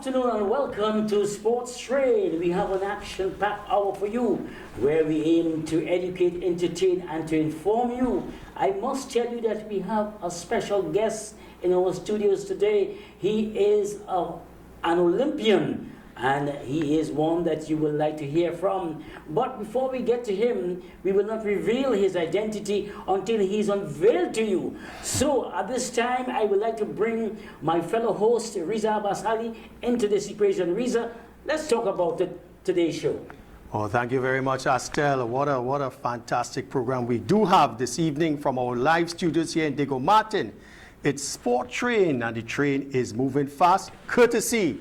afternoon and welcome to Sports Trade. We have an action-packed hour for you where we aim to educate, entertain and to inform you. I must tell you that we have a special guest in our studios today. He is an Olympian and he is one that you would like to hear from. But before we get to him, we will not reveal his identity until he's unveiled to you. So at this time, I would like to bring my fellow host, Riza Basali, into this equation. Riza, let's talk about today's show. Oh, thank you very much, Astel. What a fantastic program we do have this evening from our live studios here in Diego Martin. It's Sport Train, and the train is moving fast, courtesy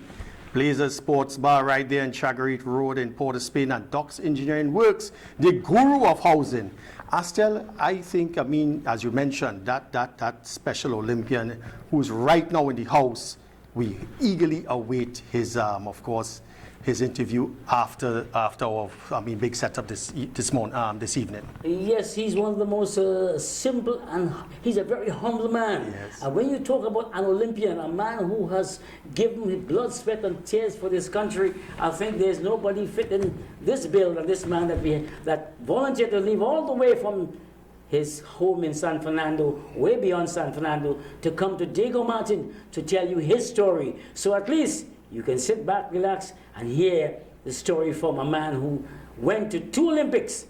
Blazer Sports Bar right there in Chagarit Road in Port of Spain, and Docks Engineering Works, the guru of housing. Astel, I think, as you mentioned, that special Olympian who's right now in the house, we eagerly await his, of course, his interview after our big setup this evening. Yes, he's one of the most simple, and he's a very humble man. Yes. And when you talk about an Olympian, a man who has given his blood, sweat and tears for this country, I think there's nobody fit in this bill than this man that volunteered to leave all the way from his home in San Fernando, way beyond San Fernando, to come to Diego Martin to tell you his story. So at least you can sit back, relax, and hear the story from a man who went to 2 Olympics.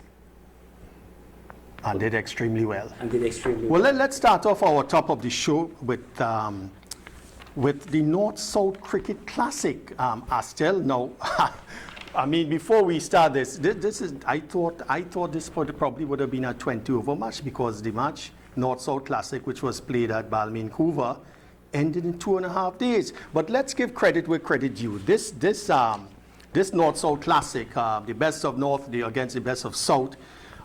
And did extremely well. Well, let's start off our top of the show with the North-South Cricket Classic, Astel. Now, before we start this is, I thought this probably would have been a 20-over match, because the match, North-South Classic, which was played at Balmain, Vancouver, ended in 2.5 days. But let's give credit where credit due. This North-South Classic, the best of North against the best of South,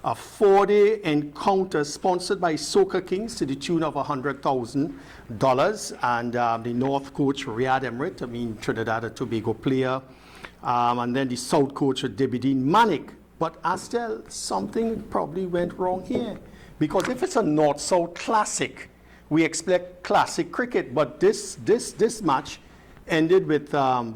a 4-day encounter sponsored by Soccer Kings to the tune of $100,000, and the North coach Riyad Emirates, Trinidad and Tobago player, and then the South coach Debidine Manik. But Astel, something probably went wrong here, because if it's a North-South Classic, we expect classic cricket, but this match ended with in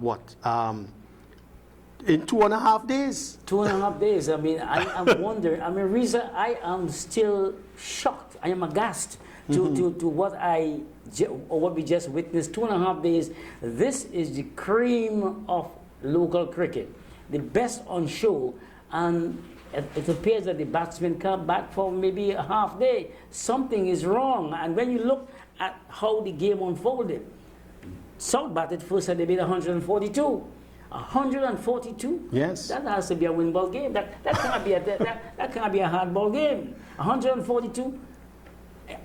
2.5 days. 2.5 days. I'm wondering. Riza, I am still shocked. I am aghast to what we just witnessed. 2.5 days. This is the cream of local cricket, the best on show, and it appears that the batsmen come back for maybe a half day. Something is wrong. And when you look at how the game unfolded, South batted first and they made 142. 142? Yes. That has to be a win ball game. That cannot be that cannot be a hard ball game. 142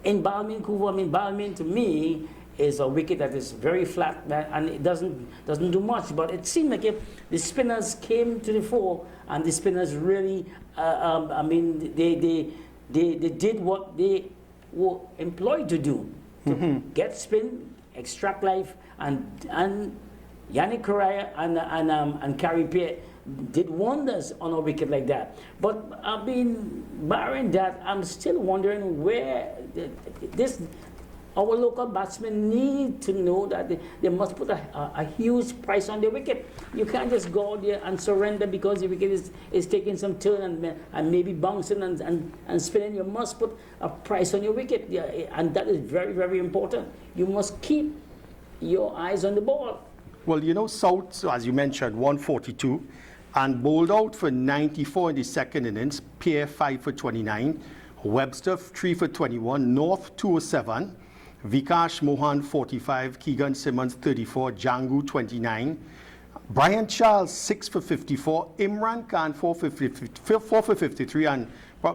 in Balmain, Vancouver. Balmain to me is a wicket that is very flat, and it doesn't do much. But it seemed like if the spinners came to the fore, and the spinners really, they did what they were employed to do, to get spin, extract life, and Yannick Correa and Carey Pierre did wonders on a wicket like that. But barring that, I'm still wondering where our local batsmen need to know that they must put a huge price on their wicket. You can't just go out there and surrender because the wicket is taking some turn and maybe bouncing and spinning. You must put a price on your wicket, and that is very, very important. You must keep your eyes on the ball. Well, South, so as you mentioned, 142, and bowled out for 94 in the second innings, Pierre 5 for 29, Webster 3 for 21, North 207, Vikash Mohan 45, Keegan Simmons 34, Django 29, Brian Charles 6 for 54, Imran Khan 4 for 53, and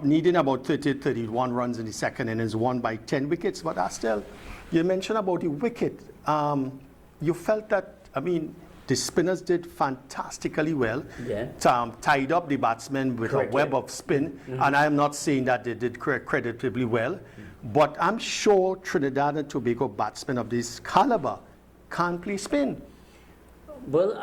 needing about 31 runs in the second innings, won by 10 wickets. But Astel, you mentioned about the wicket. You felt that, the spinners did fantastically well. Yeah. Tied up the batsmen with a web of spin, and I am not saying that they did creditably well, but I'm sure Trinidad and Tobago batsmen of this caliber can't play spin. Well,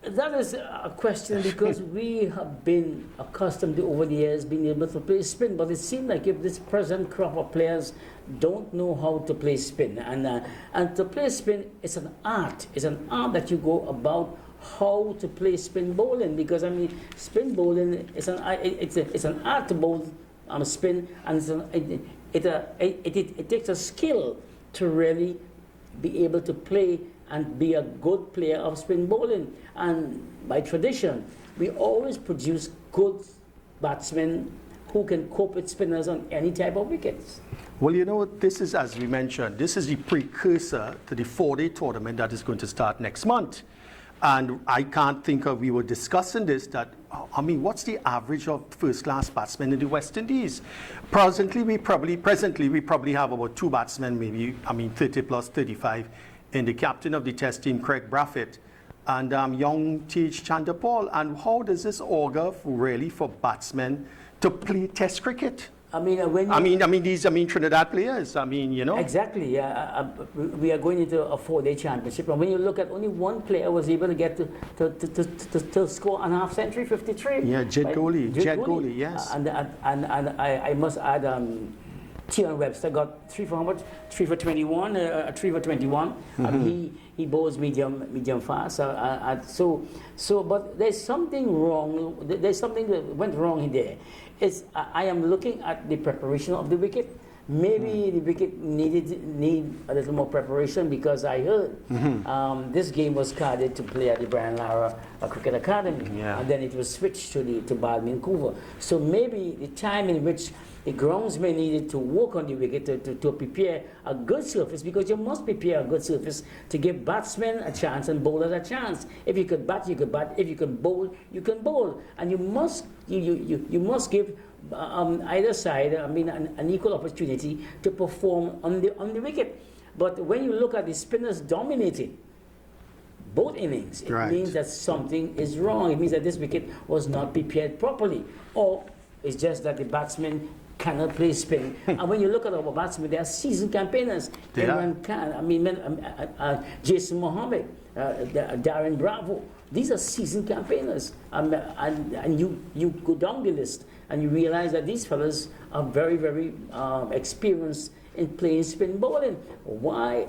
That is a question because we have been accustomed to, over the years, being able to play spin, but it seems like if this present crop of players don't know how to play spin, and to play spin, it's an art. It's an art that you go about how to play spin bowling, because I mean, spin bowling is it's an art to bowl spin, and it takes a skill to really be able to play and be a good player of spin bowling. And by tradition, we always produce good batsmen who can cope with spinners on any type of wickets. Well, you know, this is, as we mentioned, this is the precursor to the 4-day tournament that is going to start next month. And I can't think of, we were discussing this, that, I mean, what's the average of first-class batsmen in the West Indies? Presently, we probably have about 2 batsmen, maybe, I mean, 30 plus 35, in the captain of the test team, Craig Brathwaite, and young Tej Chandapal. And how does this augur really for batsmen to play test cricket? I mean, these Trinidad players. I mean, you know. Exactly. We are going into a 4-day championship, and when you look at only one player was able to get to score a half century, 53. Yeah, Jed Gooley, yes. And I must add, Tion Webster got 3 for how much? 3 for 21. 3 for 21. Mm-hmm. He bowls medium fast. But there's something wrong. There's something that went wrong in there. I am looking at the preparation of the wicket. Maybe the wicket need a little more preparation, because I heard this game was carded to play at the Brian Lara Cricket Academy, and then it was switched to Balmain Coover. So maybe the time in which the groundsmen needed to work on the wicket to prepare a good surface, because you must prepare a good surface to give batsmen a chance and bowlers a chance. If you could bat, you could bat. If you can bowl, you can bowl. And you must give either side, I mean, an equal opportunity to perform on the wicket. But when you look at the spinners dominating both innings, it means that something is wrong. It means that this wicket was not prepared properly, or it's just that the batsmen cannot play spin. And when you look at our batsmen, they are seasoned campaigners. Imran Khan, Jason Mohammed, Darren Bravo. These are seasoned campaigners. And you go down the list and you realize that these fellas are very, very experienced in playing spin bowling. Why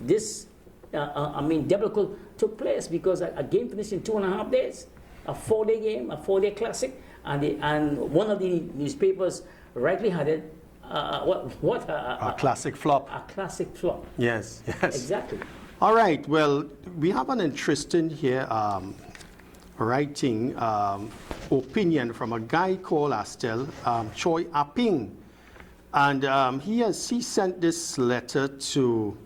this debacle took place? Because a game finished in 2.5 days, a 4-day game, a 4-day classic, and one of the newspapers rightly had it. A classic flop. A classic flop. Yes. Exactly. All right. Well, we have an interesting here writing opinion from a guy called Astel Choi Aping, and he sent this letter to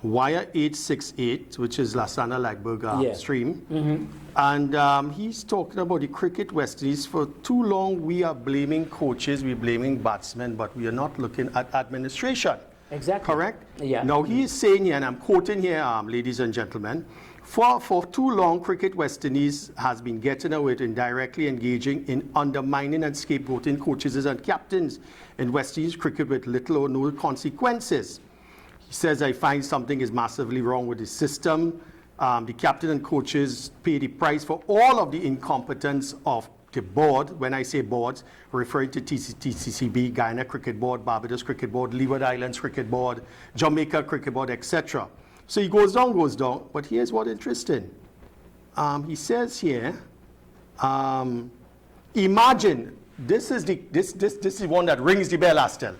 Wire 868, which is Lasana Lagberg stream. Mm-hmm. And he's talking about the cricket West Indies. For too long, we are blaming coaches, we're blaming batsmen, but we are not looking at administration. Exactly. Correct? Yeah. Now, he is saying here, and I'm quoting here, ladies and gentlemen, for too long, cricket West Indies has been getting away with indirectly engaging in undermining and scapegoating coaches and captains in West Indies cricket with little or no consequences. He says, I find something is massively wrong with the system. The captain and coaches pay the price for all of the incompetence of the board. When I say boards, referring to TCCB, Guyana Cricket Board, Barbados Cricket Board, Leeward Islands Cricket Board, Jamaica Cricket Board, etc. So he goes down, but here's what's interesting. He says here, imagine, this is one that rings the bell, Astel.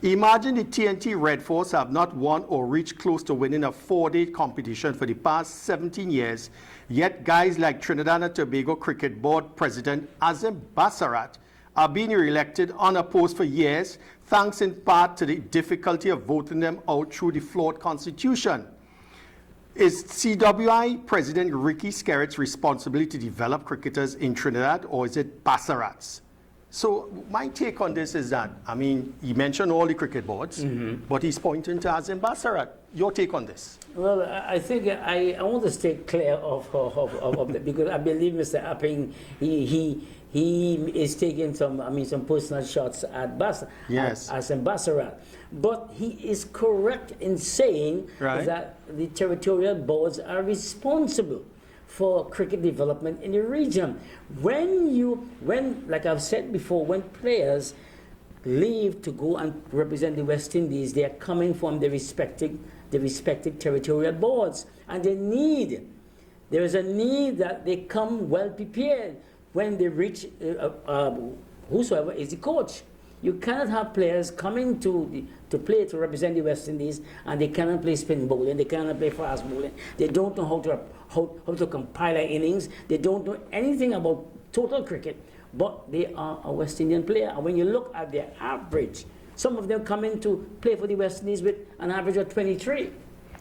Imagine the TNT Red Force have not won or reached close to winning a 4-day competition for the past 17 years, yet guys like Trinidad and Tobago Cricket Board President Azim Basarat are being re-elected unopposed for years, thanks in part to the difficulty of voting them out through the flawed constitution. Is CWI President Ricky Skerritt's responsibility to develop cricketers in Trinidad, or is it Basarat's? So my take on this is that, I mean, he mentioned all the cricket boards, but he's pointing to Azim Basarat. Your take on this? Well, I think I want to stay clear of that, because I believe Mr. Apping, he is taking some personal shots at Azim Basarat. But he is correct in saying that the territorial boards are responsible for cricket development in the region. When, like I've said before, when players leave to go and represent the West Indies, they are coming from the respective territorial boards, and there is a need that they come well prepared when they reach whosoever is the coach. You cannot have players coming to play to represent the West Indies and they cannot play spin bowling, they cannot play fast bowling, they don't know how to compile their innings, they don't know anything about total cricket, but they are a West Indian player. And when you look at their average, some of them come in to play for the West Indies with an average of 23.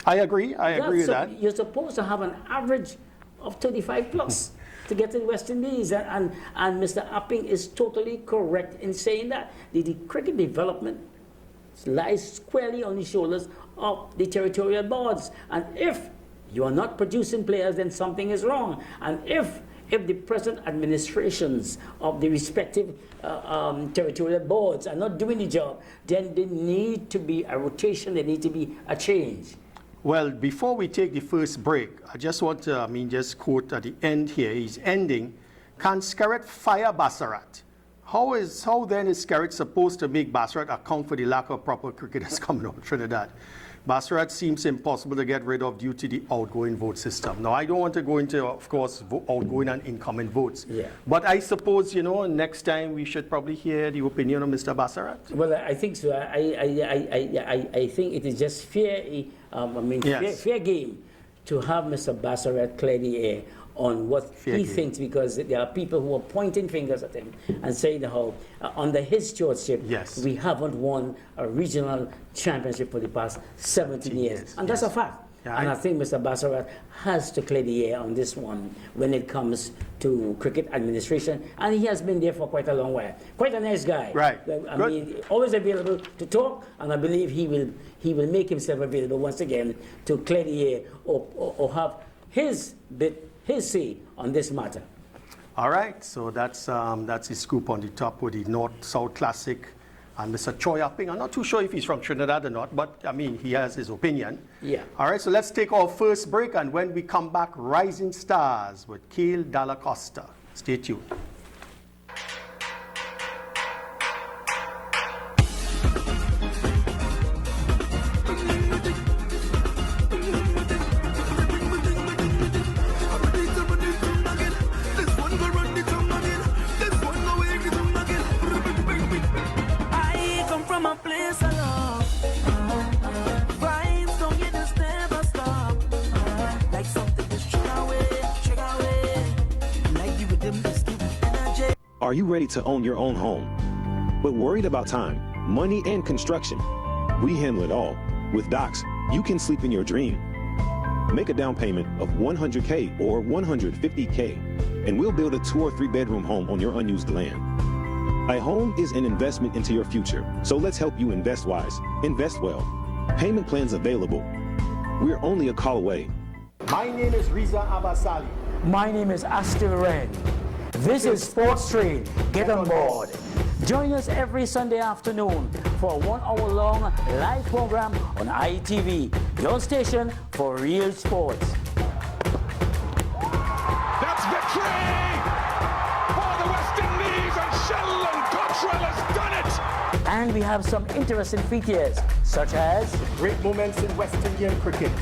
I agree with that. You're supposed to have an average of 35 plus to get to the West Indies, and Mr. Apping is totally correct in saying that the cricket development lies squarely on the shoulders of the territorial boards, and if you are not producing players, then something is wrong. And if the present administrations of the respective territorial boards are not doing the job, then there need to be a rotation, there need to be a change. Well, before we take the first break, I just want to, just quote at the end here. He's ending, "Can Skerrit fire Bassarat? How then is Skerrit supposed to make Bassarat account for the lack of proper cricketers coming out of Trinidad? Bassarat seems impossible to get rid of due to the outgoing vote system." Now, I don't want to go into, of course, outgoing and incoming votes. Yeah. But I suppose, next time we should probably hear the opinion of Mr. Bassarat. Well, I think so. I think it is just fair game to have Mr. Bassarat clear the air on what he thinks, because there are people who are pointing fingers at him and saying how under his stewardship we haven't won a regional championship for the past 17 years. And that's a fact. Yeah, and I think Mr. Bassarat has to clear the air on this one when it comes to cricket administration, and he has been there for quite a long while. Quite a nice guy. Right. I mean, always available to talk, and I believe he will make himself available once again to clear the air or have his say on this matter. All right, so that's the scoop on the top with the North-South Classic and Mr. Choi Apping. I'm not too sure if he's from Trinidad or not, but he has his opinion. Yeah. All right, so let's take our first break, and when we come back, Rising Stars with Kale Dalla Costa. Stay tuned. Are you ready to own your own home, but worried about time, money, and construction? We handle it all. With Docs, you can sleep in your dream. Make a down payment of $100K or $150K, and we'll build a 2 or 3 bedroom home on your unused land. A home is an investment into your future, so let's help you invest wise, invest well. Payment plans available. We're only a call away. My name is Riza Abasali. My name is Astil Ren. This is Sports Train. Get on board. Join us every Sunday afternoon for a 1 hour long live program on ITV, your station for real sports. That's victory for the West Indies, and Sheldon Cottrell has done it. And we have some interesting features, such as Great moments in West Indian cricket,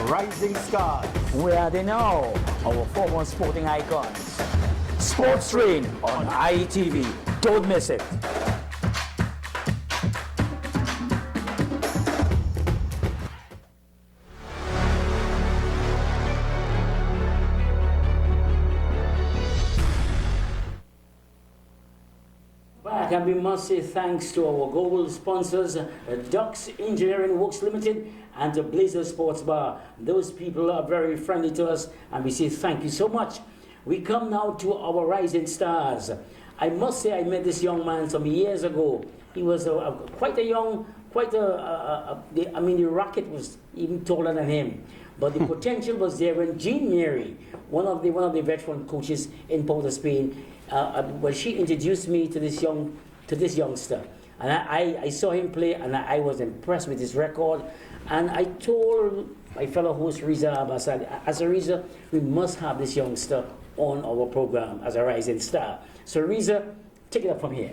Rising Stars. Where are they now? Our former sporting icons. Sports Train on ITV. Don't miss it. Back, and we must say thanks to our global sponsors, Ducks Engineering Works Limited and the Blazer Sports Bar. Those people are very friendly to us, and we say thank you so much. We come now to our Rising Stars. I must say I met this young man some years ago. He was quite a young, the rocket was even taller than him. But the potential was there when Jean Mary, one of the veteran coaches in Port of Spain, she introduced me to this youngster. And I saw him play, and I was impressed with his record. And I told my fellow host Riza Abbasali. As a Riza, we must have this youngster on our program as a rising star. So Riza, take it up from here.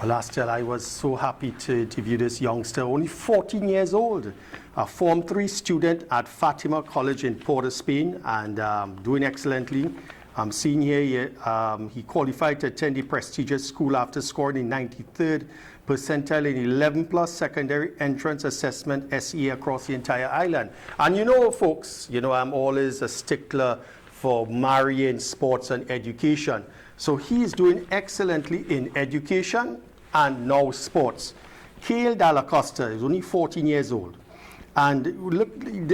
Well, Astel, I was so happy to interview this youngster, only 14 years old, a Form 3 student at Fatima College in Port of Spain, and doing excellently. I'm seeing here he qualified to attend the prestigious school after scoring in 93rd percentile in 11+ secondary entrance assessment SE across the entire island. And you know, folks, you know, I'm always a stickler for marrying sports and education. So he is doing excellently in education and now sports. Kale Dalla-Costa is only 14 years old. And look,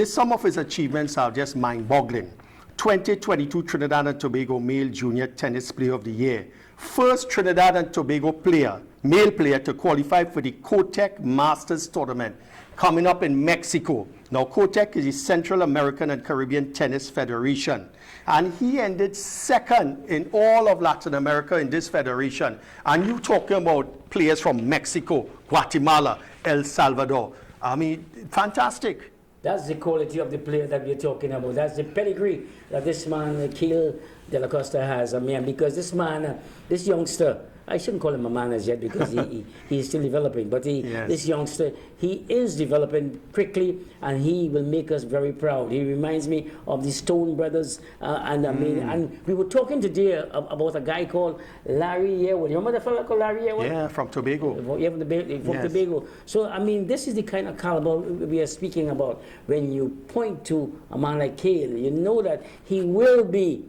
some of his achievements are just mind-boggling. 2022 Trinidad and Tobago Male Junior Tennis Player of the Year. First Trinidad and Tobago player, male player, to qualify for the COTEC Masters Tournament coming up in Mexico. Now, COTEC is the Central American and Caribbean Tennis Federation. And he ended second in all of Latin America in this federation. And you talking about players from Mexico, Guatemala, El Salvador. I mean, fantastic. That's the quality of the player that we're talking about. That's the pedigree that this man, Kale Dalla-Costa, has. I mean, because this man, this youngster, I shouldn't call him a man as yet because he's still developing. But this youngster, he is developing quickly, and he will make us very proud. He reminds me of the Stone Brothers, and I mean, and we were talking today about a guy called Larry Yearwood. You remember the fellow called Larry Yearwood? Yeah, from Tobago. Yeah, from Tobago. So I mean, this is the kind of caliber we are speaking about. When you point to a man like Kale, you know that he will be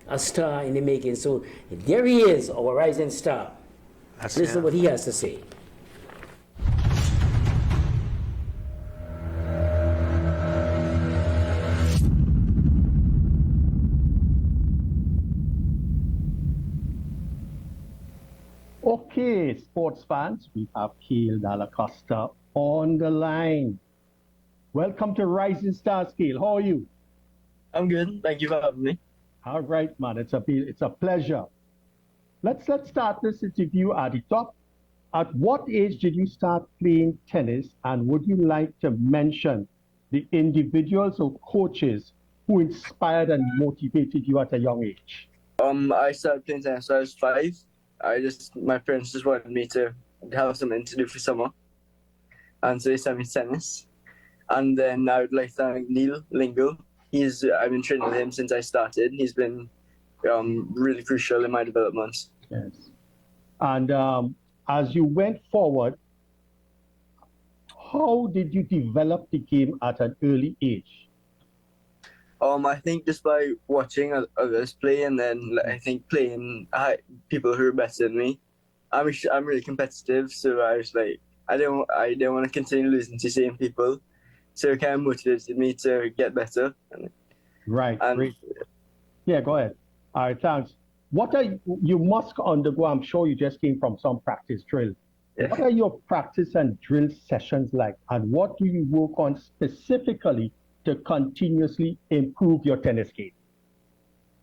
a star in the making. So there he is, our rising star. Listen to what he has to say. Okay, sports fans, we have Kale Dalla-Costa on the line. Welcome to Rising Stars, Kale. How are you? I'm good. Thank you for having me. All right, man. It's a pleasure. Let's start this interview at the top. At what age did you start playing tennis, and would you like to mention the individuals or coaches who inspired and motivated you at a young age? I started playing tennis when I was 5. My parents just wanted me to have something to do for summer, and so they sent me to tennis. And then I would like to thank Neil Lingo. I've been training with him since I started. He's been really crucial in my development. Yes. And as you went forward, how did you develop the game at an early age? I think just by watching others play, and then I think playing people who are better than me. I'm really competitive, so I was like, I don't want to continue losing to the same people. So it kind of motivated me to get better. Right. Yeah, go ahead. All right, thanks. You must undergo, I'm sure you just came from some practice drill. Yeah. What are your practice and drill sessions like? And what do you work on specifically to continuously improve your tennis game?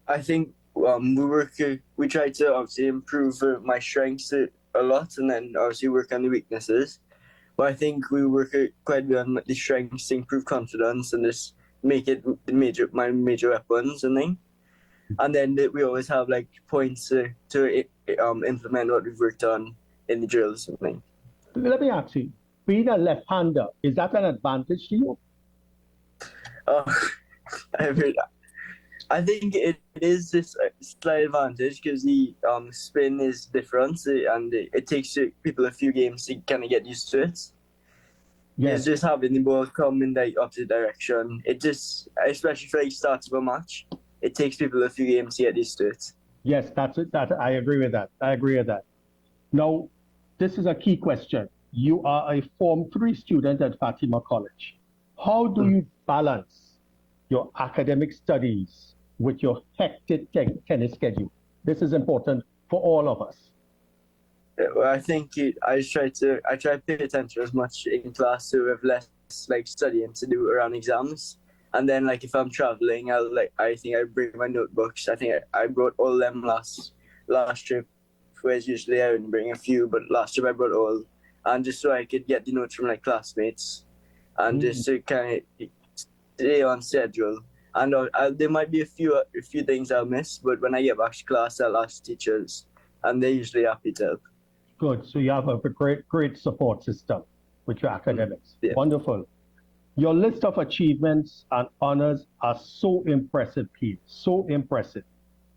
I think we try to obviously improve my strengths a lot, and then obviously work on the weaknesses. But I think we work quite a bit on the strengths to improve confidence and just make it my major weapons and thing. And then we always have like points to implement what we've worked on in the drills and thing. Let me ask you, being a left-hander, is that an advantage to you? I think it is this slight advantage because the spin is different, and it takes people a few games to kind of get used to it. Yes. It's just having the ball come in the opposite direction. It just, especially for the start of a match, it takes people a few games to get used to it. Yes, that's it. I agree with that. Now, this is a key question. You are a Form 3 student at Fatima College. How do you balance your academic studies with your hectic tennis schedule? This is important for all of us. Well, I think I try to pay attention as much in class, so we have less like studying to do around exams. And then like if I'm traveling, I think I bring my notebooks. I think I brought all them last trip, whereas usually I only bring a few, but last trip I brought all, and just so I could get the notes from my classmates, and just to kind of stay on schedule. And there might be a few things I'll miss, but when I get back to class, I'll ask teachers, and they're usually happy to help. Good. So you have a great support system with your academics. Yeah. Wonderful. Your list of achievements and honors are so impressive, Pete. So impressive.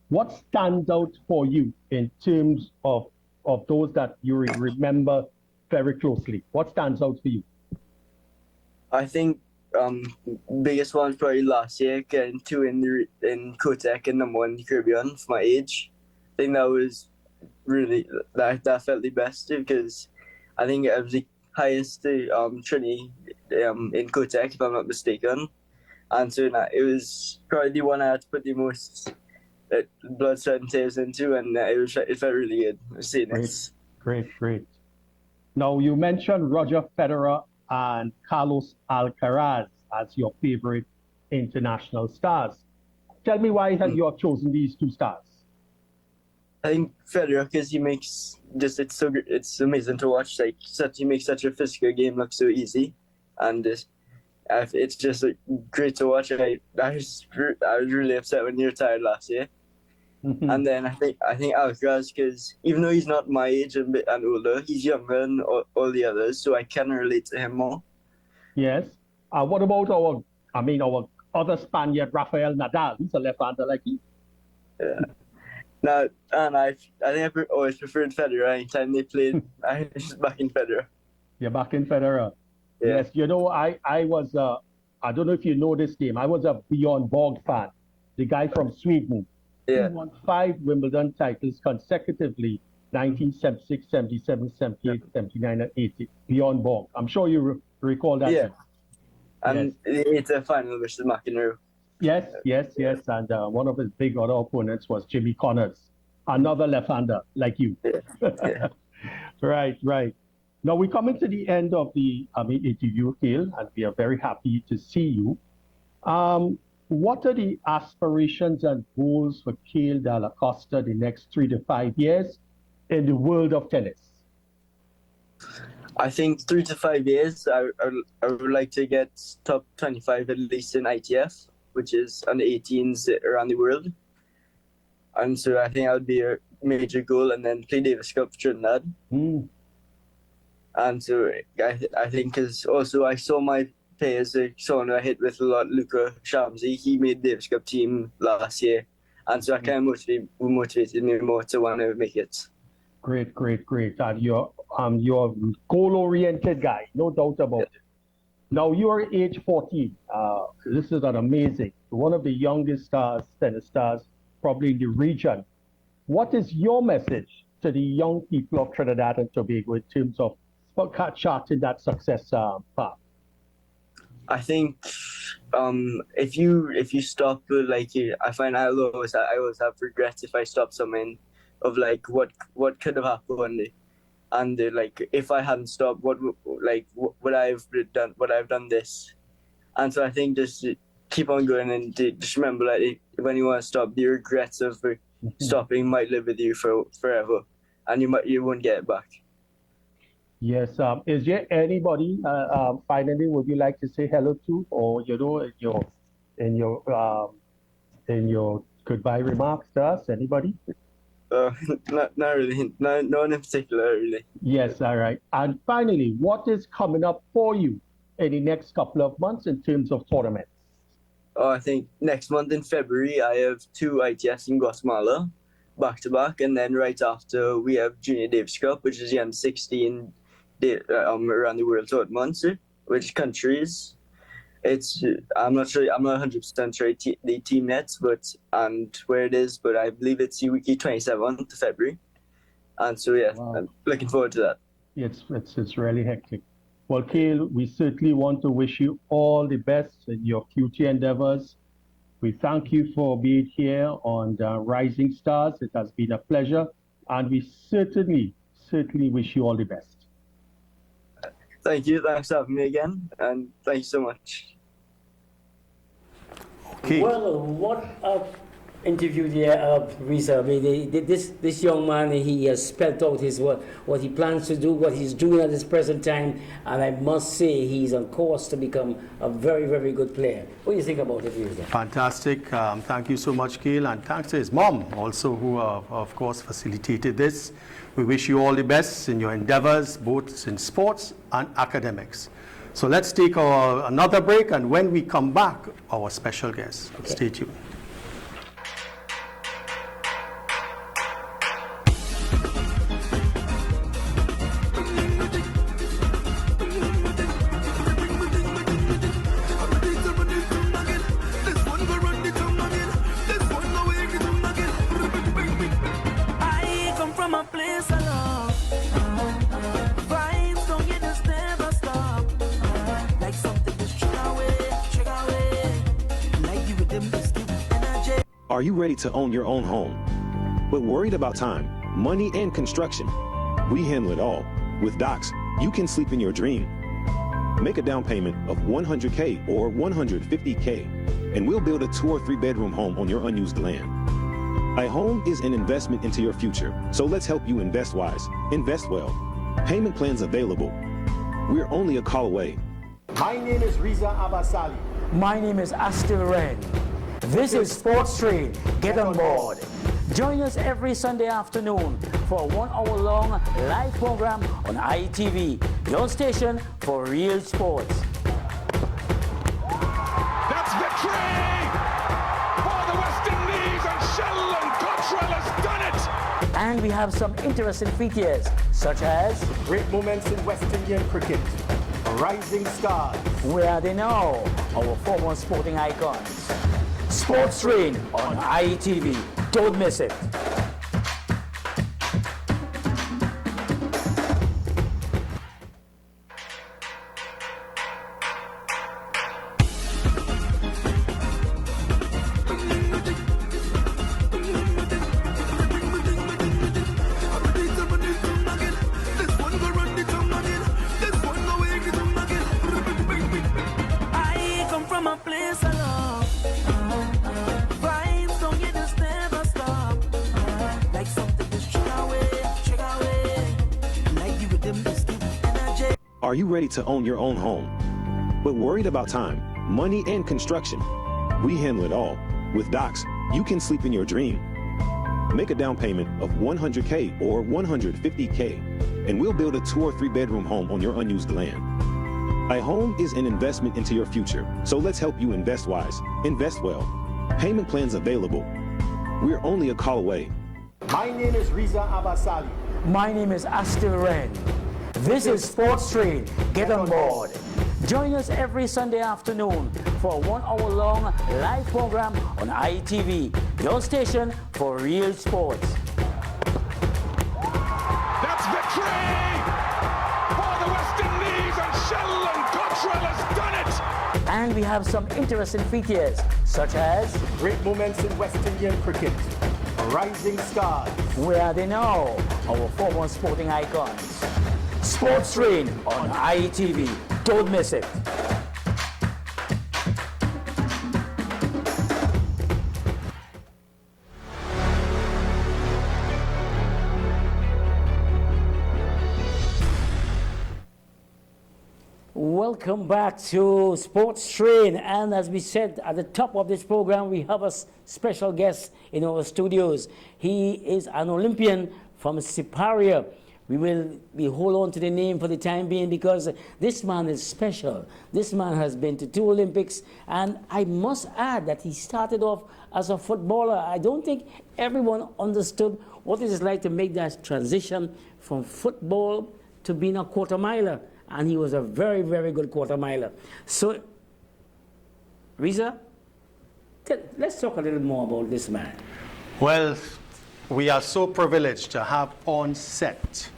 What stands out for you in terms of those that you remember very closely? What stands out for you? I think biggest one was probably last year, getting 2 in Cotec and number 1 in the Caribbean for my age. I think that was really, that felt the best because I think it was the highest Trinity in Cotec, if I'm not mistaken. And so it was probably the one I had to put the most blood, sweat, and tears into, and it felt really good seeing it. Great. Now, you mentioned Roger Federer and Carlos Alcaraz as your favorite international stars. Tell me why you have chosen these 2 stars. I think Federer, because he makes it's amazing to watch. Like he makes such a physical game look so easy, and it's just great to watch. I was really upset when he retired last year. Mm-hmm. And then I think Alcaraz, because even though he's not my age and older, he's younger than all the others, so I can relate to him more. Yes. What about our other Spaniard, Rafael Nadal? He's a left-hander like you. Yeah. Now, and I think I always preferred Federer. Anytime they played, I was back in Federer. You're back in Federer. Yeah. Yes. You know, I was I don't know if you know this name. I was a Bjorn Borg fan, the guy from Sweden. Yeah. He won 5 Wimbledon titles consecutively, 1976, 77, 78, 79, and 80. Bjorn Borg. I'm sure you recall that. Yeah. And it's a final versus McEnroe. Yes. And one of his big other opponents was Jimmy Connors, another left-hander like you. Yeah. Right. Now we're coming to the end of the interview, Cale, and we are very happy to see you. What are the aspirations and goals for Cale Dalla Costa the next 3 to 5 years in the world of tennis? I think 3 to 5 years, I would like to get top 25 at least in ITF, which is under 18s around the world. And so I think that would be a major goal, and then play Davis Cup for Trinidad. And so I think, because also I saw my players, someone I hit with a lot, Luca Shamsi, he made the Davis Cup team last year. And so I kind of motivated me more to want to make it. Great. And you're a goal-oriented guy, no doubt about it. Now, you're age 14. This is an amazing, one of the youngest tennis stars probably in the region. What is your message to the young people of Trinidad and Tobago in terms of charting that success path? I think if you stop, I find I always have regrets if I stop something of what could have happened, and if I hadn't stopped, what would I have done? Would I have done this? And so I think just keep on going, and just remember that when you want to stop, the regrets of stopping might live with you forever, and you won't get it back. Yes. Is there anybody finally would you like to say hello to, or in your goodbye remarks to us? Anybody? Not really. No one in particular, really. Yes. All right. And finally, what is coming up for you in the next couple of months in terms of tournaments? I think next month in February I have 2 ITFs in Guatemala, back to back, and then right after we have Junior Davis Cup, which is the M16 around the world tournament. Which countries? I'm not 100% sure the team yet, and where it is, but I believe it's the week 27th of February, and so wow. I'm looking forward to that. It's really hectic. Well, Cale, we certainly want to wish you all the best in your future endeavors. We thank you for being here on the Rising Stars. It has been a pleasure, and we certainly wish you all the best. Thank you. Thanks for having me again, and thank you so much. Okay. Well, what a interview there, Risa. I mean, this young man, he has spelled out his what he plans to do, what he's doing at this present time, and I must say he's on course to become a very, very good player. What do you think about it, Risa? Fantastic. Thank you so much, Gail, and thanks to his mom also, who of course facilitated this. We wish you all the best in your endeavors, both in sports and academics. So let's take another break, and when we come back, our special guest. Okay. Stay tuned. Are you ready to own your own home, but worried about time, money, and construction? We handle it all. With Docs, you can sleep in your dream. Make a down payment of $100K or $150K, and we'll build a 2 or 3 bedroom home on your unused land. A home is an investment into your future, so let's help you invest wise, invest well. Payment plans available. We're only a call away. My name is Riza Abasali. My name is Astil Ren. This is Sports Train. Get on board. Join us every Sunday afternoon for a 1 hour long live program on ITV, your station for real sports. That's victory for the West Indies, and Sheldon Cottrell has done it. And we have some interesting features, such as Great moments in West Indian cricket. Rising stars. Where Are They Now? Our former sporting icons. Sports Train on ITV. Don't miss it. I come from a place I love. Vibes don't get us never stop. Like something just check away. Like you with them just keep energy. Are you ready to own your own home, but worried about time, money, and construction? We handle it all. With Docs, you can sleep in your dream. Make a down payment of $100K or $150K, and we'll build a 2 or 3 bedroom home on your unused land. A home is an investment into your future, so let's help you invest wise, invest well. Payment plans available. We're only a call away. My name is Riza Abasali. My name is Astil Ren. This is Sports Train. Get on board. Join us every Sunday afternoon for a 1 hour long live program on ITV, your station for real sports. That's victory for the West Indies, and Sheldon Cottrell has done it. And we have some interesting features, such as Great moments in West Indian cricket. Rising stars. Where Are They Now? Our former sporting icons. Sports Train on ITV. Don't miss it. Welcome back to Sports Train, and as we said at the top of this program, we have a special guest in our studios. He is an Olympian from Siparia. We hold on to the name for the time being because this man is special. This man has been to 2 Olympics, and I must add that he started off as a footballer. I don't think everyone understood what it is like to make that transition from football to being a quarter miler. And he was a very, very good quarter miler. So, Riza, let's talk a little more about this man. Well, we are so privileged to have on set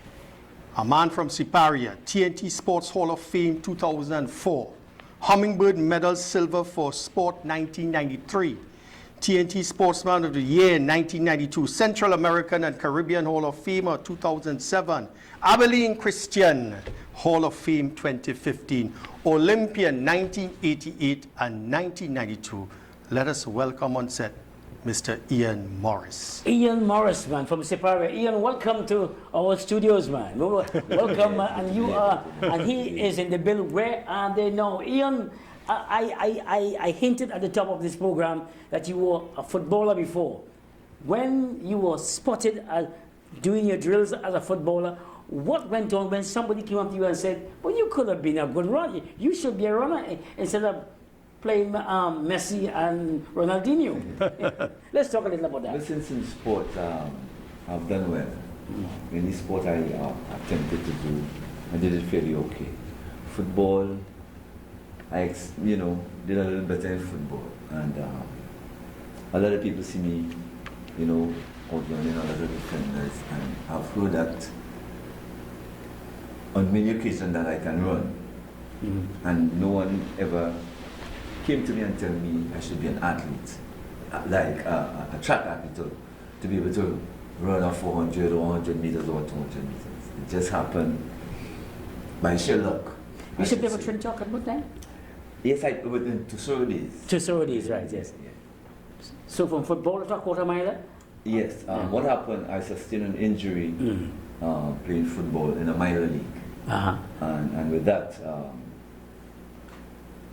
a man from Siparia, TNT Sports Hall of Fame 2004, Hummingbird Medal Silver for Sport 1993, TNT Sportsman of the Year in 1992, Central American and Caribbean Hall of Famer 2007, Abilene Christian Hall of Fame 2015, Olympian 1988 and 1992. Let us welcome on set Mr. Ian Morris. Ian Morris, man, from Siparia. Ian, welcome to our studios, man. Welcome, and you are, and he is in the bill. Where are they now? Ian, I hinted at the top of this program that you were a footballer before. When you were spotted doing your drills as a footballer, what went on when somebody came up to you and said, well, you could have been a good runner. You should be a runner instead of playing Messi and Ronaldinho. Let's talk a little about that. Since in sport, I've done well. Any sport I attempted to do, I did it fairly okay. Football, I did a little better in football, and a lot of people see me, outrunning a lot of defenders, and I've heard that on many occasions that I can run, and no one ever came to me and tell me I should be an athlete, like a track athlete, to be able to run a 400 or 100 meters or 200 meters. It just happened by sheer luck. You should be able to talk about that? Yes, within 2 days. 2 days, right, yes. So from football to a quarter mile? Yes. What happened, I sustained an injury playing football in a minor league. And with that,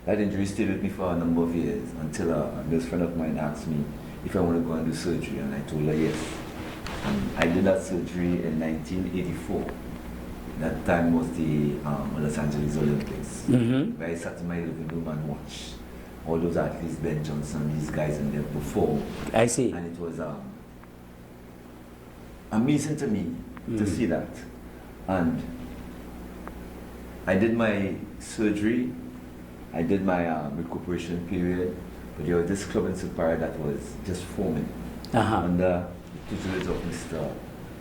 that injury stayed with me for a number of years until a best friend of mine asked me if I want to go and do surgery, and I told her yes. And I did that surgery in 1984. That time was the Los Angeles Olympics, where I sat in my living room and watched all those athletes, Ben Johnson, these guys in there perform. I see. And it was amazing to me to see that. And I did my surgery, I did my recuperation period, but there was this club in Siparia that was just forming under the tutelage of Mr.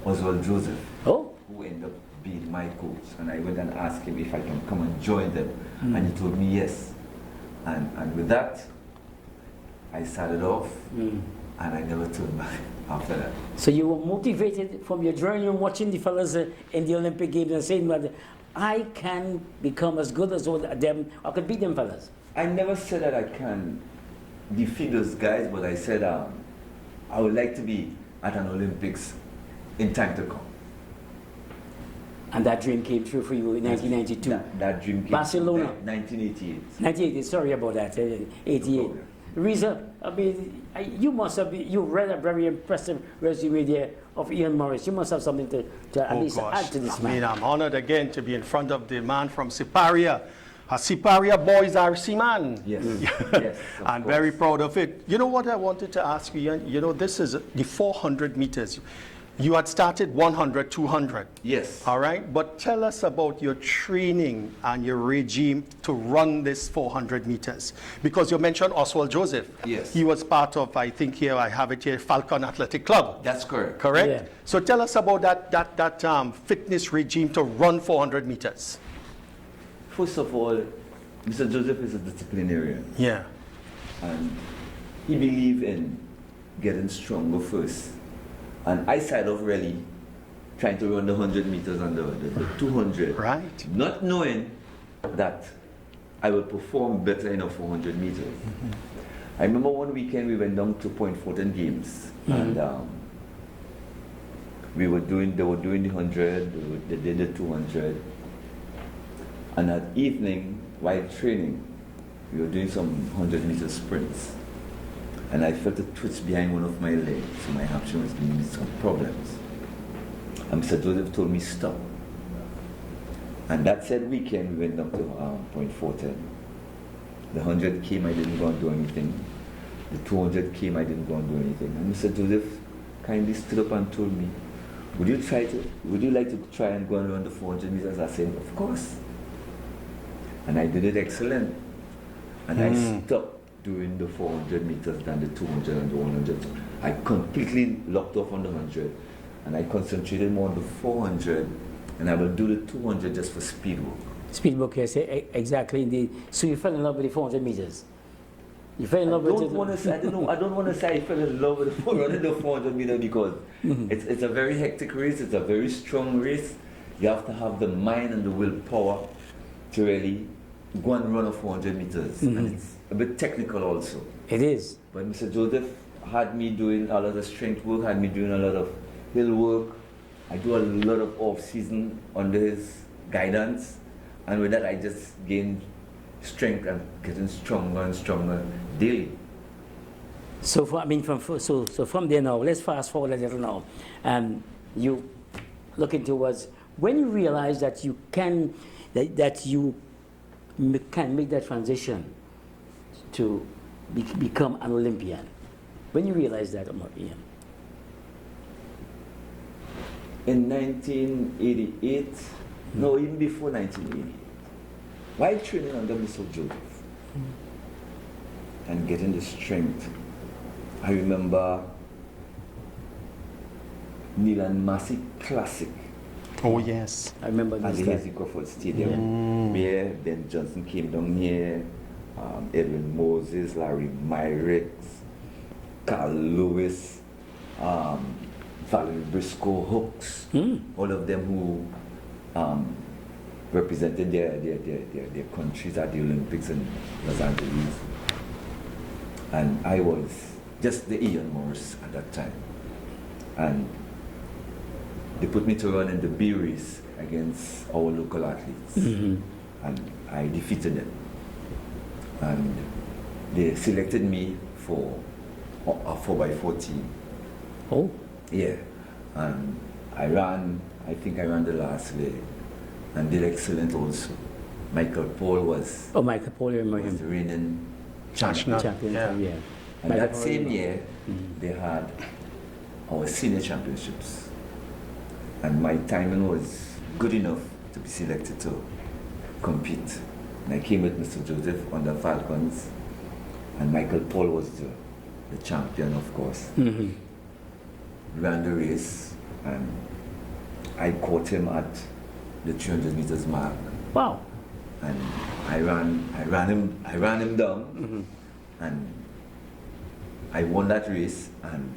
Oswald Joseph, who ended up being my coach. And I went and asked him if I can come and join them, and he told me yes. And with that, I started off, and I never turned back after that. So you were motivated from your journey and watching the fellas in the Olympic Games and saying that I can become as good as all them, I could beat them fellas. I never said that I can defeat those guys, but I said I would like to be at an Olympics in time to come. And that dream came true for you in 1992? That dream came Barcelona? 1988. 1988, sorry about that, 88. Reza, I mean, you read a very impressive resume there of Ian Morris. You must have something to at least add to this man. I mean, I'm honored again to be in front of the man from Siparia. A Siparia boys RC man. Yes, yes. I'm very proud of it. You know what I wanted to ask you, Ian? This is the 400 meters. You had started 100, 200. Yes. All right, but tell us about your training and your regime to run this 400 meters. Because you mentioned Oswald Joseph. Yes. He was part of, I think here, I have it here, Falcon Athletic Club. That's correct. Correct? Yeah. So tell us about that fitness regime to run 400 meters. First of all, Mr. Joseph is a disciplinarian. Yeah. And he believed in getting stronger first. And I started off really trying to run the 100 meters and the 200. Right. Not knowing that I would perform better in a 400 meters. I remember one weekend we went down to Point Fortin Games. And they were doing the 100, they did the 200. And that evening, while training, we were doing some 100 meter sprints. And I felt a twitch behind one of my legs, so my hamstring was giving me some problems. And Mr. Joseph told me stop. And that said weekend, we went down to Point Fortin. The 100 came, I didn't go and do anything. The 200 came, I didn't go and do anything. And Mr. Joseph kindly stood up and told me, would you like to try and go and run the 400 meters? I said, of course. And I did it excellent. And I stopped doing the 400 meters than the 200 and the 100. I completely locked off on the 100, and I concentrated more on the 400, and I will do the 200 just for speed work. Speed work, yes, exactly. Indeed. So you fell in love with the 400 meters. You fell in love with it. I don't want to say I fell in love with the 400 meters because it's a very hectic race. It's a very strong race. You have to have the mind and the willpower to really go and run a 400 meters, and it's a bit technical also. It is. But Mr. Joseph had me doing a lot of strength work, had me doing a lot of hill work. I do a lot of off-season under his guidance, and with that I just gained strength and getting stronger and stronger daily. So, from there now, let's fast forward a little now. You looking towards when you realize that you can, that you can make that transition to become an Olympian. When you realize that, Ian? In 1988, no, even before 1988, while training under Mr. Joseph and getting the strength, I remember Neil and Massey Classic Oh, yes. I remember at this. the Hazy Crawford Stadium, where Ben Johnson came down here, Edwin Moses, Larry Myrick, Carl Lewis, Valerie Briscoe Hooks, all of them who represented their countries at the Olympics in Los Angeles. And I was just the Ian Morris at that time. And they put me to run in the B race against our local athletes. And I defeated them. And they selected me for a 4x4 team. Oh. Yeah. And I think I ran the last leg and did excellent also. Michael Paul was, Michael Paul, you remember was the him? reigning champion. Champion, Yeah. yeah. And Michael that Paul, same yeah. year, they had our senior championships. And my timing was good enough to be selected to compete. And I came with Mr. Joseph on the Falcons, and Michael Paul was the champion, of course. Ran the race, and I caught him at the 300 meters mark. Wow. And I ran him down, and I won that race. And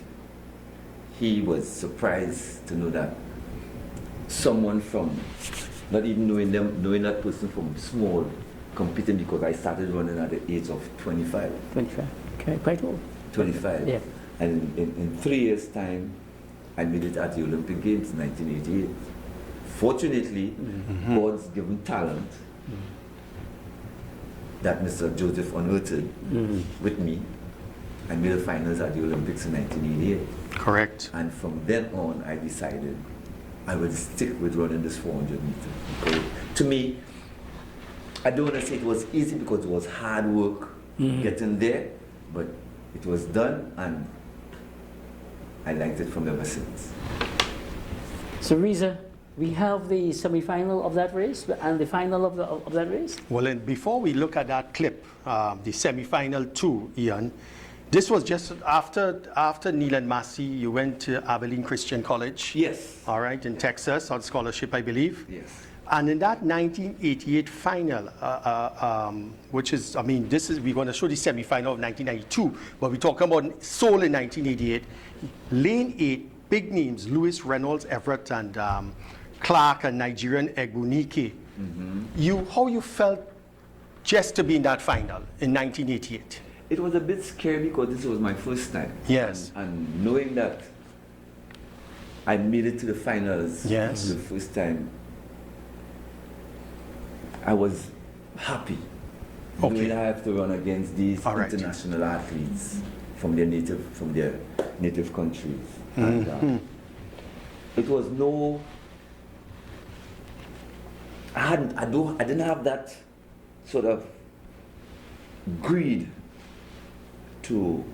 he was surprised to know that someone from, not even knowing that person from small, competing, because I started running at the age of 25. 25. Okay, quite old. 25. Yeah. And in 3 years' time, I made it at the Olympic Games in 1988. Fortunately, God's given talent that Mr. Joseph unearthed with me. I made the finals at the Olympics in 1988. Correct. And from then on, I decided I would stick with running this 400 meters. Because to me, I don't want to say it was easy, because it was hard work getting there, but it was done, and I liked it from ever since. So, Reza, we have the semi-final of that race and the final of that race. Well, and before we look at that clip, the semi-final too, Ian, this was just after Neil and Massey, you went to Abilene Christian College. Yes. All right, in Texas, on scholarship, I believe. Yes. And in that 1988 final, which is, I mean, we're going to show the semi-final of 1992, but we're talking about Seoul in 1988. Lane 8, big names, Lewis, Reynolds, Everett, and Clark, and Nigerian Egbunike. How you felt just to be in that final in 1988? It was a bit scary, because this was my first time. Yes. And knowing that I made it to the finals Yes. for the first time, I was happy. Okay. Knowing I have to run against these All right. international athletes from their native countries. And it was no, I didn't have that sort of greed to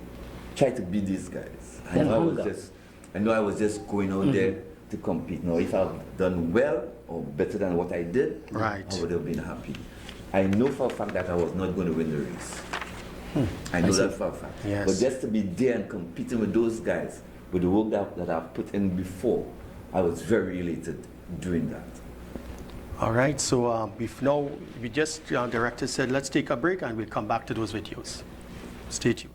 try to beat these guys. I know I was just going out there to compete. Now, if I've done well or better than what I did, Right. I would have been happy. I know for a fact that I was not going to win the race. I know that for a fact. Yes. But just to be there and competing with those guys, with the work that I've put in before, I was very elated doing that. All right, so now we just, director said, let's take a break and we'll come back to those videos. Stay tuned.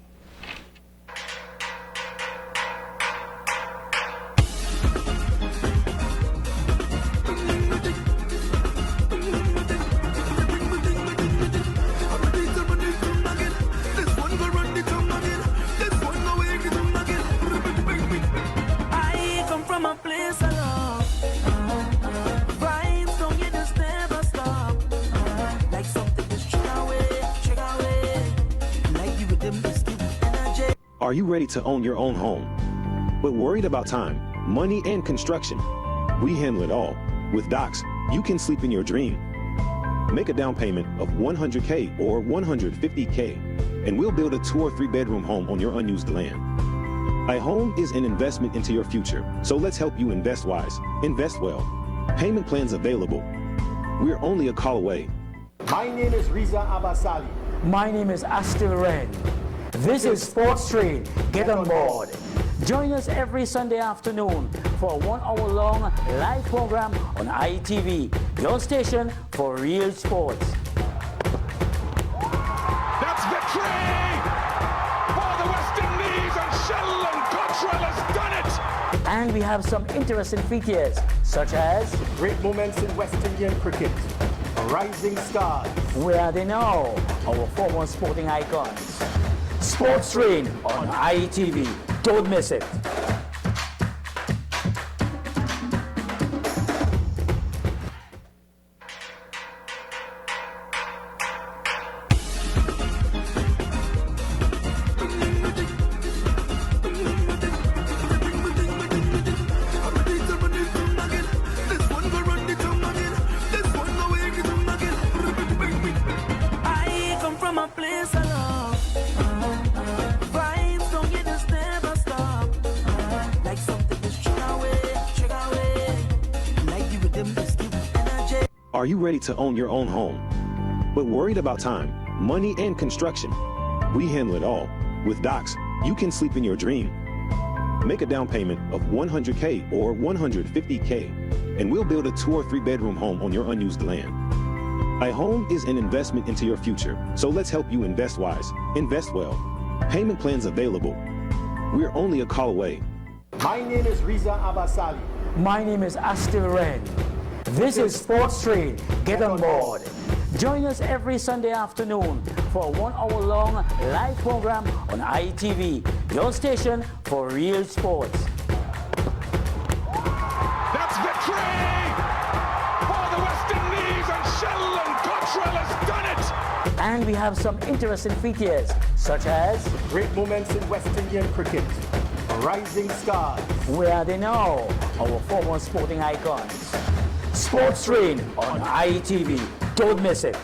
This one go run the tongue again. This one go wake it up. Are you ready to own your own home, but worried about time, money, and construction? We handle it all. With Docs, you can sleep in your dream. Make a down payment of $100K or $150K, and we'll build a 2 or 3 bedroom home on your unused land. A home is an investment into your future, so let's help you invest wise, invest well. Payment plans available. We're only a call away. My name is Riza Abasali. My name is Astil Ren. This is Sports Train. Get on board. Join us every Sunday afternoon for a 1 hour long live program on ITV, your station for real sports. That's victory for the West Indies, and Sheldon Cottrell has done it. And we have some interesting features, such as Great moments in West Indian cricket. Rising stars. Where Are They Now? Our former sporting icons. Sports Train on ITV. Don't miss it. I come from a place I love. Vibes don't get us never stop. Like something that's trigger away. Like the rhythm that's giving energy. Are you ready to own your own home, but worried about time, money, and construction? We handle it all. With Docs, you can sleep in your dream. Make a down payment of $100K or $150K, and we'll build a 2 or 3 bedroom home on your unused land. A home is an investment into your future, so let's help you invest wise, invest well. Payment plans available. We're only a call away. My name is Riza Abasali. My name is Astil Ren. This is Sports Train. Get on board. Join us every Sunday afternoon for a 1 hour long live program on ITV, your station for real sports. That's victory for the West Indies, and Sheldon Cottrell has done it. And we have some interesting features, such as Great moments in West Indian cricket. Rising stars. Where Are They Now? Our former sporting icons. Sports Train on ITV. Don't miss it.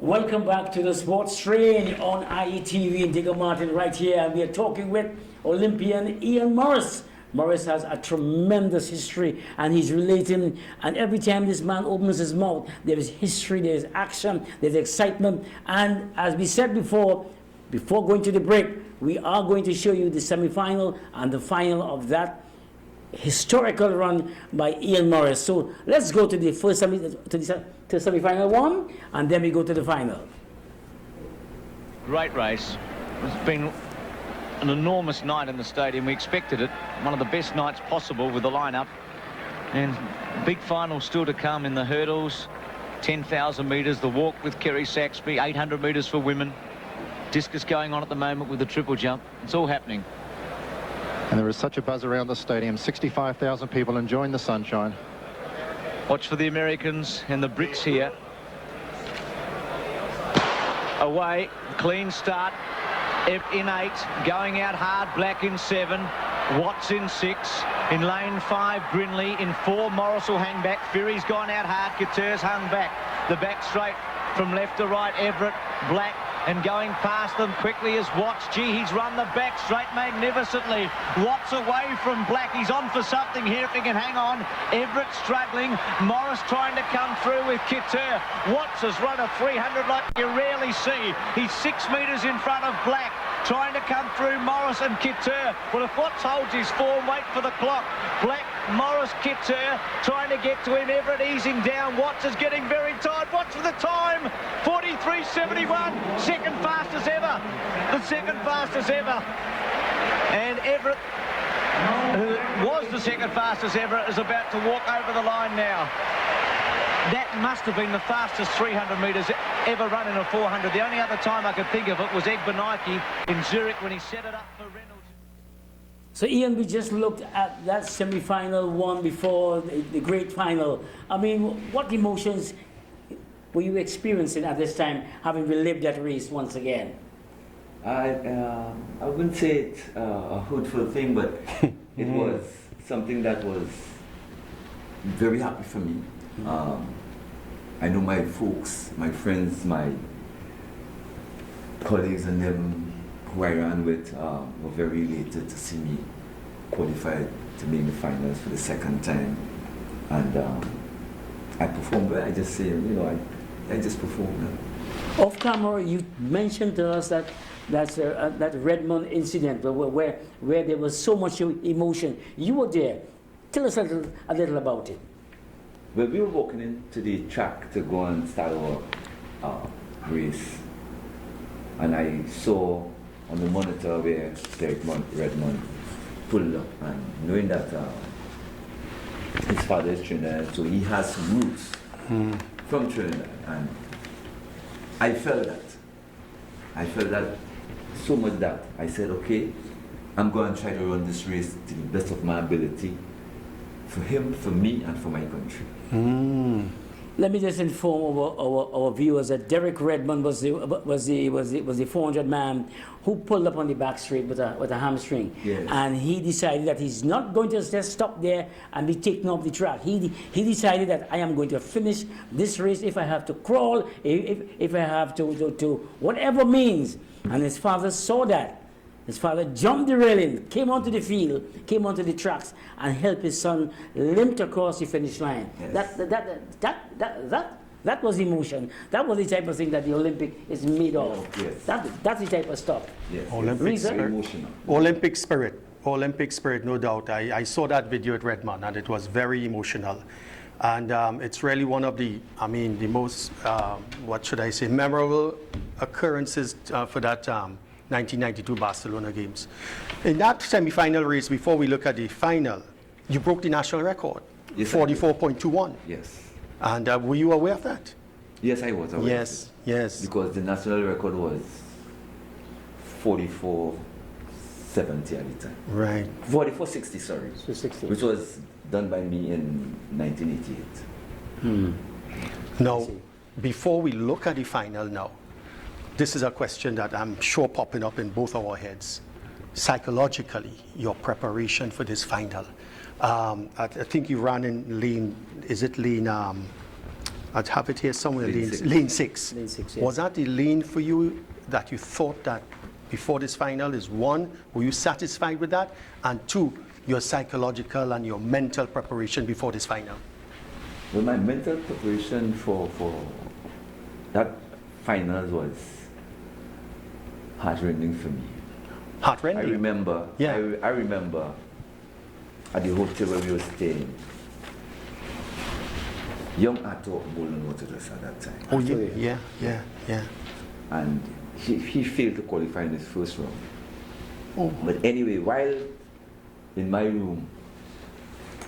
Welcome back to the Sports Train on IETV and Digger Martin right here. And we are talking with Olympian Ian Morris. Morris has a tremendous history and he's relating, and every time this man opens his mouth, there is history, there is action, there's excitement. And as we said before going to the break, we are going to show you the semi-final and the final of that historical run by Ian Morris. So let's go to the first semi-final one, and then we go to the final. Great race. It's been an enormous night in the stadium. We expected it. One of the best nights possible with the lineup. And big final still to come in the hurdles. 10,000 metres, the walk with Kerry Saxby, 800 metres for women. Discus going on at the moment with the triple jump. It's all happening. And there is such a buzz around the stadium. 65,000 people enjoying the sunshine. Watch for the Americans and the Brits here. Away, clean start. In 8, going out hard, Black in 7, Watts in 6, in lane 5, Grinley, in 4, Morris will hang back, Fury's gone out hard, Couture's hung back, the back straight from left to right, Everett, Black, and going past them quickly is Watts. Gee, he's run the back straight magnificently. Watts away from Black. He's on for something here if he can hang on. Everett struggling. Morris trying to come through with Couture. Watts has run a 300 like you rarely see. He's 6 metres in front of Black. Trying to come through Morris and Couture. Well, if Watts holds his form, wait for the clock. Black, Morris, Couture trying to get to him. Everett easing down. Watts is getting very tired. Watch for the time. 43.71. Second fastest ever. The second fastest ever. And Everett, who was the second fastest ever, is about to walk over the line now. That must have been the fastest 300 metres ever run in a 400. The only other time I could think of it was Egg Bernanke in Zurich when he set it up for Reynolds. So Ian, we just looked at that semi-final one before the great final. I mean, what emotions were you experiencing at this time, having relived that race once again? I wouldn't say it's a hurtful thing, but it was something that was very happy for me. I know my folks, my friends, my colleagues and them who I ran with were very elated to see me qualified to make the finals for the second time. And I performed well. I just say, I just performed well. Off camera, you mentioned to us that Redmond incident where there was so much emotion. You were there. Tell us a little about it. Well, we were walking into the track to go and start our race, and I saw on the monitor where Redmond pulled up, and knowing that his father is Trinidad, so he has some roots from Trinidad, and I felt that so much that I said, okay, I'm going to try to run this race to the best of my ability for him, for me, and for my country. Let me just inform our viewers that Derek Redmond was the 400 man who pulled up on the back straight with a hamstring, yes. And he decided that he's not going to just stop there and be taken off the track. He decided that I am going to finish this race if I have to crawl, if I have to whatever means. And his father saw that. His father jumped the railing, came onto the field, came onto the tracks, and helped his son limp across the finish line. Yes. That was emotion. That was the type of thing that the Olympic is made of. Yes. That's the type of stuff. Yes. Olympic spirit. Emotional. Olympic spirit, no doubt. I saw that video at Redmond, and it was very emotional. And it's really one of the most, what should I say, memorable occurrences for that 1992 Barcelona games. In that semi-final race, before we look at the final, you broke the national record, yes, 44.21. Yes. And were you aware of that? Yes, I was aware. Yes, yes. Because the national record was 44.70 at the time. Right. 44.60, sorry. 60. Which was done by me in 1988. Now, before we look at the final now, this is a question that I'm sure popping up in both our heads. Psychologically, your preparation for this final. I think you ran in lane, is it lane, I'd have it here somewhere, lane 6. Lane 6, yes. Was that the lane for you that you thought that before this final is one, were you satisfied with that? And two, your psychological and your mental preparation before this final? Well, my mental preparation for that final was heart-rending for me. Heart-rending? I remember, Yeah. I remember at the hotel where we were staying, young Ato bowling out to us at that time. Oh, yeah. And he failed to qualify in his first round. Oh. But anyway, while in my room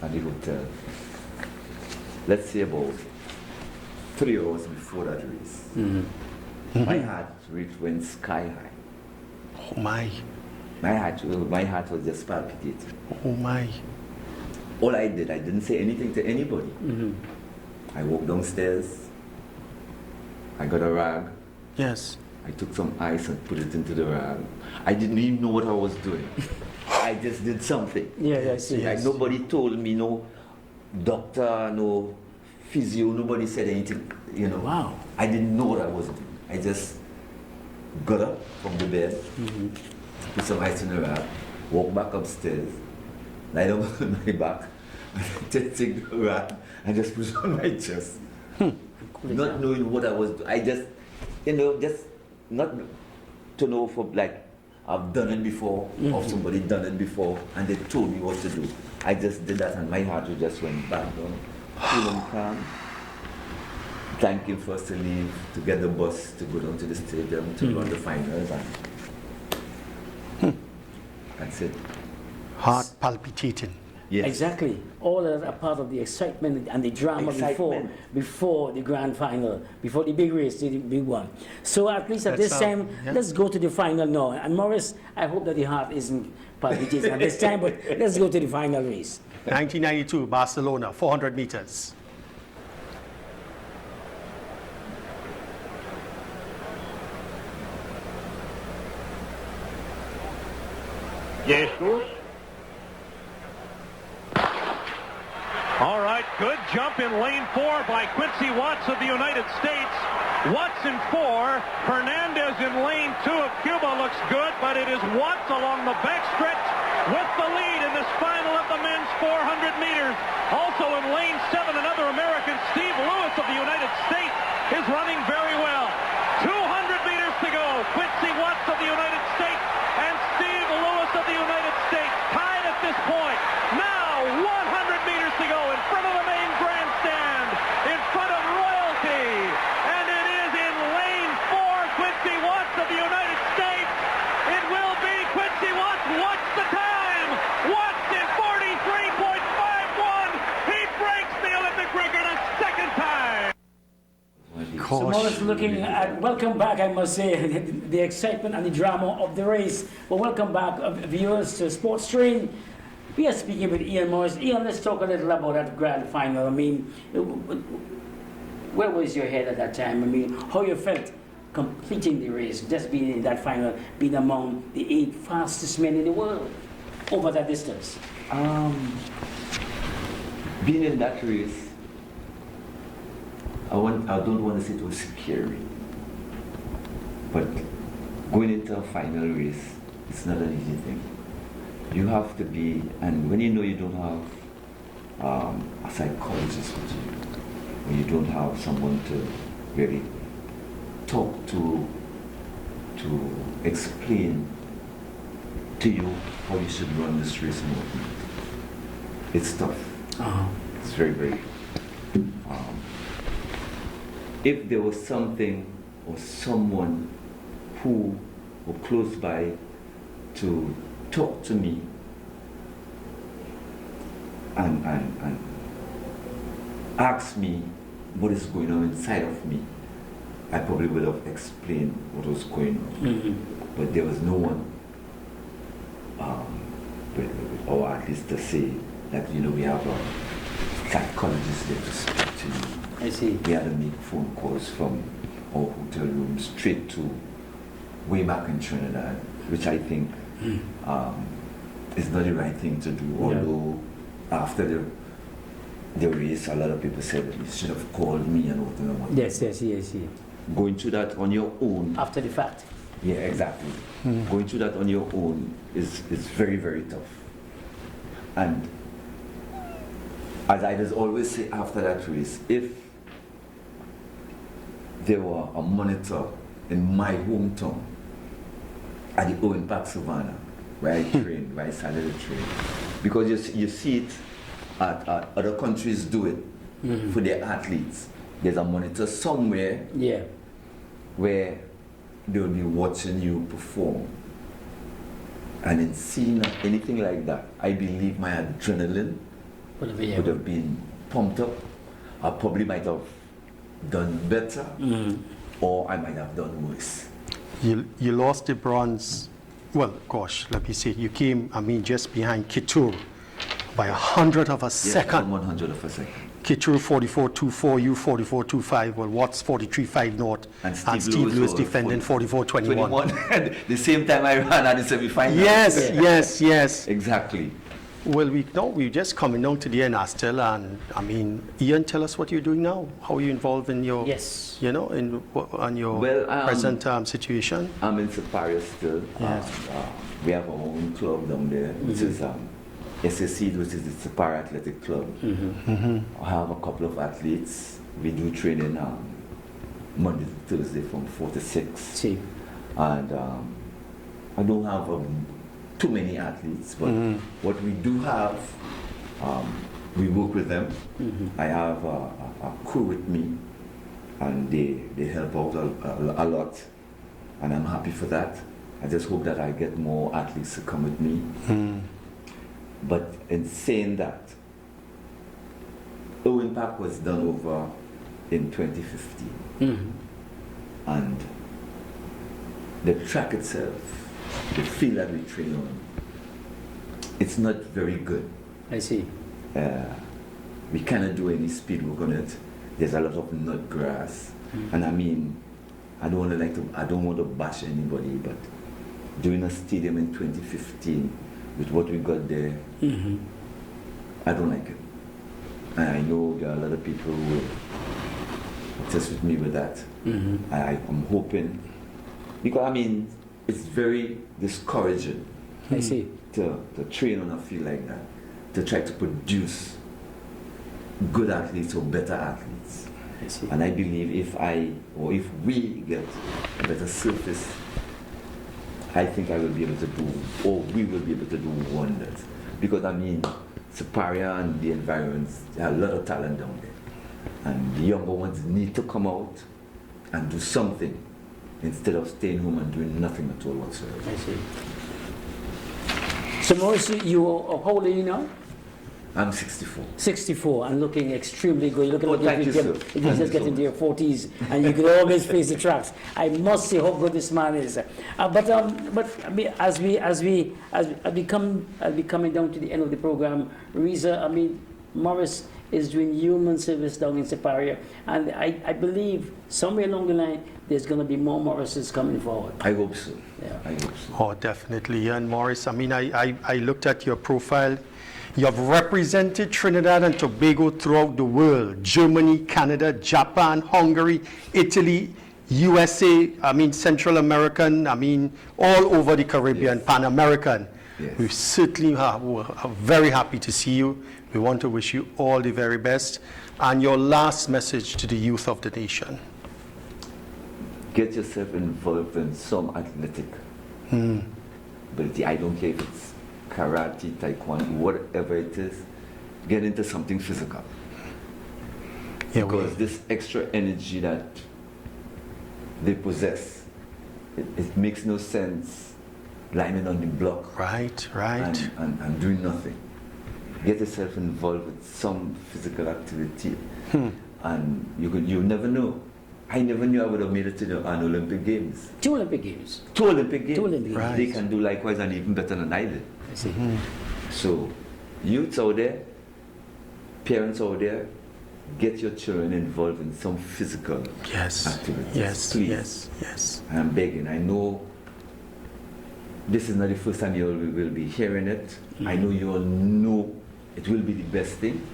at the hotel, let's say about 3 hours before that race, my heart went sky high. Oh my. My heart was just palpitating. Oh my. All I didn't say anything to anybody. I walked downstairs, I got a rag, Yes. I took some ice and put it into the rag. I didn't even know what I was doing. I just did something. Yeah, I see. Like nobody told me, no doctor, no physio, nobody said anything, Wow. I didn't know what I was doing. I just got up from the bed, put some ice in the rag, walked back upstairs, lie down on my back, and just take the rag and just put it on my chest. Not knowing what I was doing. I just, just not to know for like, I've done it before, or somebody done it before, and they told me what to do. I just did that, and my heart just went back down, cool and calm. Thanking first to leave, to get the bus to go down to the stadium to run the finals, and that's it. Heart palpitating. Yes. Exactly. All of that are part of the excitement and the drama before the grand final, before the big race, the big one. So at least at this time, let's go to the final now. And Morris, I hope that the heart isn't palpitating at this time, but let's go to the final race. 1992, Barcelona, 400 meters. Jesus. All right, good jump in lane 4 by Quincy Watts of the United States. Watts in 4. Hernandez in lane 2 of Cuba looks good, but it is Watts along the backstretch with the lead in this final of the men's 400 meters. Also in lane 7, another American, Steve Lewis of the United States, is running very well. 200 meters to go. Quincy Watts of the United States and Steve Lewis of the United States tied at this point. Now 100 meters to go in front of the main grandstand, in front of royalty. And it is in lane 4, Quincy Watts of the United States. It will be Quincy Watts. What's the time? Watts in 43.51. He breaks the Olympic record a second time. So Morris looking at, welcome back, I must say, the excitement and the drama of the race. Well, welcome back, viewers, to Sports Stream. We are speaking with Ian Morris. Ian, let's talk a little about that grand final. I mean, where was your head at that time? I mean, how you felt completing the race, just being in that final, being among the 8 fastest men in the world over that distance? Being in that race, I don't want to say it was scary, but going into a final race, it's not an easy thing. You have to be, and when you know you don't have a psychologist with you, when you don't have someone to really talk to explain to you how you should run this race movement, it's tough. It's very, very if there was something or someone who were close by to talk to me and ask me what is going on inside of me, I probably would have explained what was going on. But there was no one, or at least to say that, you know, we have a psychologist there to speak to you. I see. We had to make phone calls from our hotel room straight to way back in Trinidad, which I think is not the right thing to do. Although after the race, a lot of people said that you should have called me and whatnot. Yes. Going through that on your own. After the fact. Yeah, exactly. Going through that on your own is very, very tough. And as I just always say after that race, if there were a monitor in my hometown at the Owen Park Savannah, where I trained, where I started to train, because you see it at other countries do it for their athletes. There's a monitor somewhere where they'll be watching you perform. And in seeing anything like that, I believe my adrenaline would have been pumped up. I probably might have done better, or I might have done worse. You lost the bronze, well, gosh, let me see, you came, I mean, just behind Kitur by 100 of a second. 100 of a second. Kitur 44.24, you 44.25, well, Watts 43.5 north, and Steve Lewis defending 44.21. The same time I ran at the semi-final. Yes. Exactly. Well, we're just coming down to the end, Astel, and I mean, Ian, tell us what you're doing now. How are you involved in your, on your present situation? I'm in Superior still. Yes. We have our own club down there, which is SSC, which is the Superior Athletic Club. I have a couple of athletes. We do training Monday to Thursday from 4 to 6. And I don't have too many athletes, but what we do have, we work with them. I have a crew with me, and they help out a lot, and I'm happy for that. I just hope that I get more athletes to come with me. But in saying that, Owen Park was done over in 2015. And the track itself, the field that we train on, it's not very good. I see. We cannot do any speed work on it. There's a lot of nut grass. And I mean, I don't want to bash anybody, but doing a stadium in 2015 with what we got there, I don't like it. And I know there are a lot of people who will test with me with that. I'm hoping, because I mean, it's very discouraging. I see. To train on a field like that, to try to produce good athletes or better athletes. I see. And I believe if we get a better surface, I think I will be able to do, or we will be able to do wonders. Because I mean, Siparia and the environs, there are a lot of talent down there. And the younger ones need to come out and do something instead of staying home and doing nothing at all whatsoever. I see. So Maurice, you are, how old are you now? I'm 64. 64 and looking extremely good. Looking like thank you you, sir. just Thank get you into so your 40s and you can always face the tracks. I must say how good this man is. But I mean, as we coming down to the end of the program, Reza, I mean, Maurice is doing human service down in Siparia, and I believe somewhere along the line there's going to be more Maurices coming forward. I hope so. Yeah. I hope so. Oh, definitely. And Maurice, I mean, I looked at your profile. You have represented Trinidad and Tobago throughout the world: Germany, Canada, Japan, Hungary, Italy, USA, I mean, Central American, I mean, all over the Caribbean, yes. Pan American. Yes. We certainly are very happy to see you. We want to wish you all the very best. And your last message to the youth of the nation. Get yourself involved in some athletic ability. I don't care if it's karate, taekwondo, whatever it is. Get into something physical. Yeah, because this extra energy that they possess, it makes no sense lying on the block. Right. And doing nothing. Get yourself involved with some physical activity. And you never know. I never knew I would have made it to an Olympic Games. 2 Olympic Games. 2 Olympic Games. 2 Olympic Games. Right. They can do likewise and even better than I did. I see. So, youths out there, parents out there, get your children involved in some physical activities. Yes, please. yes. I'm begging. I know this is not the first time you all will be hearing it. I know you all know it will be the best thing.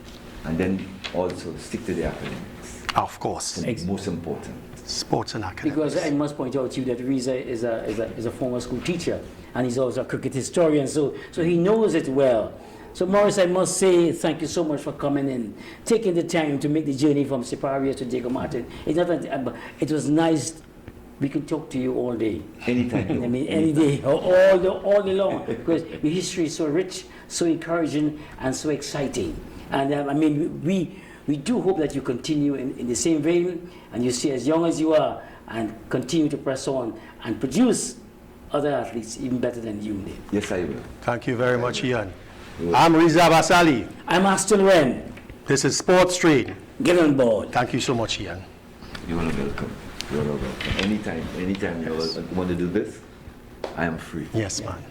And then also stick to the academics. Of course. It's most important. Sports and academics. Because I must point out to you that Reza is a former school teacher, and he's also a cricket historian, so he knows it well. So Maurice, I must say thank you so much for coming in, taking the time to make the journey from Siparia to Diego Martin. It's not that, it was nice. We can talk to you all day. Anytime. I mean, any day, all day long, because your history is so rich, so encouraging, and so exciting. And I mean, we do hope that you continue in the same vein, and you stay as young as you are, and continue to press on and produce other athletes even better than you did. Yes, I will. Thank you very much, Ian. I'm Reza Basali. I'm Aston Wren. This is Sports Street. Get on board. Thank you so much, Ian. You are welcome. You are welcome. Anytime you want to do this, I am free. Yes, man.